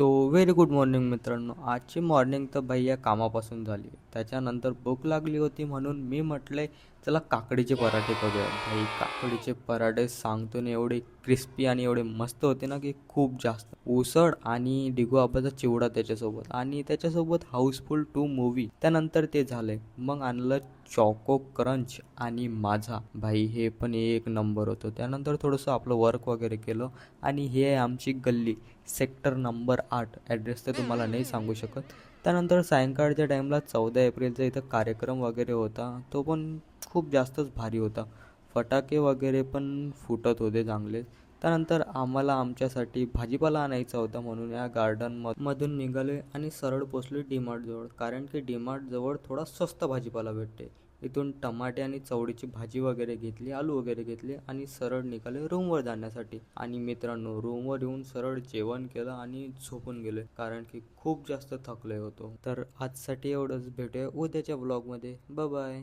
So very good morning मित्रांनो. आजची morning तर भैया कामापासून झाली. त्याच्यानंतर भूक लागली होती म्हणून मी म्हटलंय चला काकडीचे पराठे करूया. भाई काकडीचे पराठे सांगतो ना, एवढे क्रिस्पी आणि एवढे मस्त होते ना की खूप जास्त. उसळ आणि डिगो आबाचा चिवडा त्याच्यासोबत, आणि त्याच्यासोबत हाऊसफुल 2 मूवी. त्यानंतर ते झालंय. मग आणलं चॉको क्रंच आणि माझा. भाई हे पण एक नंबर होतं. त्यानंतर थोडंसं आपलं वर्क वगैरे केलं. आणि हे आहे आमची गल्ली, सेक्टर नंबर 8. ॲड्रेस तर तुम्हाला नाही सांगू शकत. त्यानंतर सायंकाळच्या टाईमला 14 एप्रिलचा इथं कार्यक्रम वगैरे होता. तो पण खूप जास्तच भारी होता. फटाके वगैरे पण फुटत होते चांगले. त्यानंतर आम्हाला आमच्यासाठी भाजीपाला आणायचा होता म्हणून या गार्डन मधून निघाले आणि सरळ पोचले डीमार्टजवळ. कारण की डीमार्टजवळ थोडा स्वस्त भाजीपाला भेटते. इथून टमाटे आणि चवळीची भाजी वगैरे घेतली, आलू वगैरे घेतले आणि सरळ निघाले रूमवर जाण्यासाठी. आणि मित्रांनो, रूमवर येऊन सरळ जेवण केलं आणि झोपून गेले, कारण की खूप जास्त थकले होतो. तर आजसाठी एवढंच. भेटूया उद्याच्या ब्लॉगमध्ये. Bye bye.